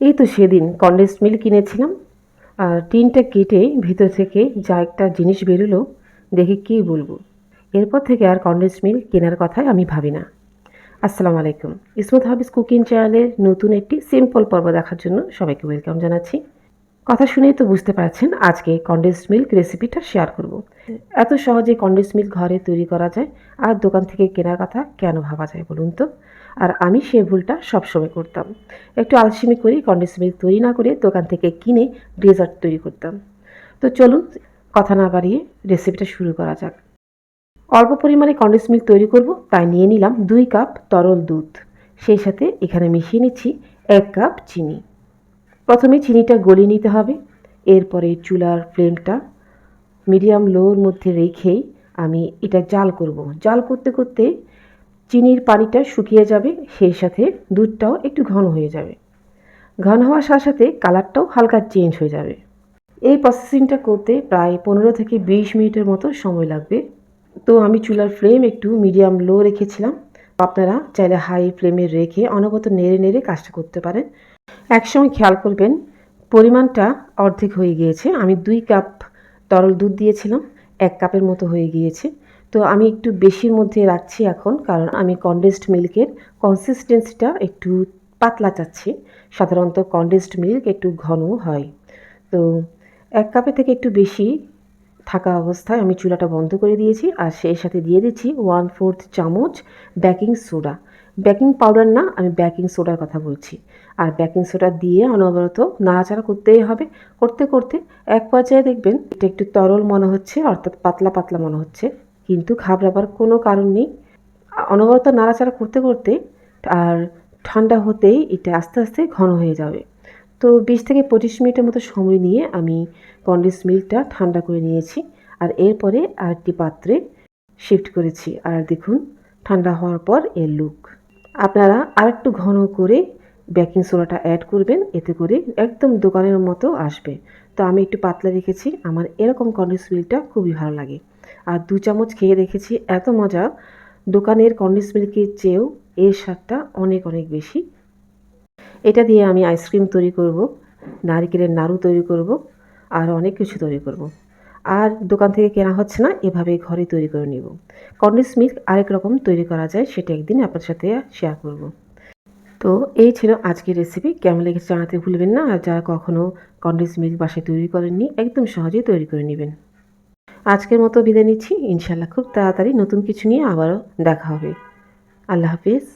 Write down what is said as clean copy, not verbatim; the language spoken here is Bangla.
এই তো সেদিন কনডেন্সড মিল্ক কিনেছিলাম, আর টিনটা কেটে ভিতর থেকে যা একটা জিনিস বেরোলো, দেখে কী বলবো। এরপর থেকে আর কনডেন্সড মিল্ক কেনার কথাই আমি ভাবি না। আসসালামু আলাইকুম। স্মুথ হাবিস কুকিং চ্যানেলের নতুন একটি সিম্পল পর্ব দেখার জন্য সবাইকে ওয়েলকাম জানাচ্ছি। কথা শুনেই তো বুঝতে পারছেন আজকে কনডেন্সড মিল্ক রেসিপিটা শেয়ার করব। এত সহজে কনডেন্সড মিল্ক ঘরে তৈরি করা যায়, আর দোকান থেকে কেনার কথা কেন ভাবা যায় বলুন তো। আর আমি সেই ভুলটা সবসময় করতাম, একটু আলসেমি করে কনডেন্সড মিল্ক তৈরি না করে দোকান থেকে কিনে ডেজার্ট তৈরি করতাম। তো চলুন কথা না বাড়িয়ে রেসিপিটা শুরু করা যাক। অল্প পরিমাণে কনডেন্সড মিল্ক তৈরি করব, তাই নিয়ে নিলাম 2 কাপ তরল দুধ। সেই সাথে এখানে মিশিয়ে নিচ্ছি 1 কাপ চিনি। প্রথমে চিনিটা গলিয়ে নিতে হবে। এরপরে চুলার ফ্লেমটা মিডিয়াম লোর মধ্যে রেখেই আমি এটা জাল করব। জাল করতে করতে চিনির পানিটা শুকিয়ে যাবে, সেই সাথে দুধটাও একটু ঘন হয়ে যাবে। ঘন হওয়ার সাথে সাথে কালারটাও হালকা চেঞ্জ হয়ে যাবে। এই প্রসেসিংটা করতে প্রায় 15 থেকে 20 মিনিটের মতো সময় লাগবে। তো আমি চুলার ফ্লেম একটু মিডিয়াম লো রেখেছিলাম। আপনারা চাইলে হাই ফ্লেমে রেখে অনবরত নেড়ে নেড়ে কাজটা করতে পারেন। একসময় খেয়াল করবেন পরিমাণটা অর্ধেক হয়ে গিয়েছে। আমি 2 কাপ তরল দুধ দিয়েছিলাম, 1 কাপের মতো হয়ে গিয়েছে। তো আমি একটু বেশির মধ্যে রাখছি এখন, কারণ আমি কনডেন্সড মিল্কের কনসিস্টেন্সিটা একটু পাতলা চাচ্ছি। সাধারণত কনডেন্সড মিল্ক একটু ঘন হয়। তো 1 কাপের থেকে একটু বেশি থাকা অবস্থায় আমি চুলাটা বন্ধ করে দিয়েছি, আর সেই সাথে দিয়ে দিচ্ছি 1/4 চামচ বেকিং সোডা। বেকিং পাউডার না, আমি বেকিং সোডার কথা বলছি। আর বেকিং সোডা দিয়ে অনবরত নাড়াচাড়া করতেই হবে। করতে করতে এক পর্যায়ে দেখবেন এটা একটু তরল মনে হচ্ছে, অর্থাৎ পাতলা পাতলা মনে হচ্ছে, কিন্তু ঘাবড়াবার কোনো কারণ নেই। অনবরত নাড়াচাড়া করতে করতে আর ঠান্ডা হতেই এটা আস্তে আস্তে ঘন হয়ে যাবে। তো 20 থেকে 25 মিনিটের মতো সময় নিয়ে আমি কনডেন্সড মিল্কটা ঠান্ডা করে নিয়েছি, আর এরপরে আরেকটি পাত্রে শিফট করেছি। আর দেখুন ঠান্ডা হওয়ার পর এর লুক। আপনারা আরেকটু ঘন করে বেকিং সোডাটা অ্যাড করবেন, এতে করে একদম দোকানের মতো আসবে। তো আমি একটু পাতলা রেখেছি, আমার এরকম কনডেন্সড মিল্কটা খুবই ভালো লাগে। আর 2 চামচ খেয়ে দেখেছি, এত মজা। দোকানের কনডেন্সড মিল্কের চেয়েও এর স্বাদটা অনেক অনেক বেশি। এটা দিয়ে আমি আইসক্রিম তৈরি করব, নারকেলের নাড়ু তৈরি করব, আর অনেক কিছু তৈরি করব। আর দোকান থেকে কেনা হচ্ছে না, এভাবে ঘরে তৈরি করে নেব। কনডেন্সড মিল্ক আরেক রকম তৈরি করা যায়, সেটা একদিন আপনার সাথে শেয়ার করব। তো এই ছিল আজকের রেসিপি। কেমন লেগেছে জানাতে ভুলবেন না। আর যারা কখনও কনডেন্সড মিল্ক বাসায় তৈরি করেননি, একদম সহজেই তৈরি করে নেবেন। আজকের মতো বিদায় নিচ্ছি। ইনশাল্লাহ খুব তাড়াতাড়ি নতুন কিছু নিয়ে আবারও দেখা হবে। আল্লাহ হাফিজ।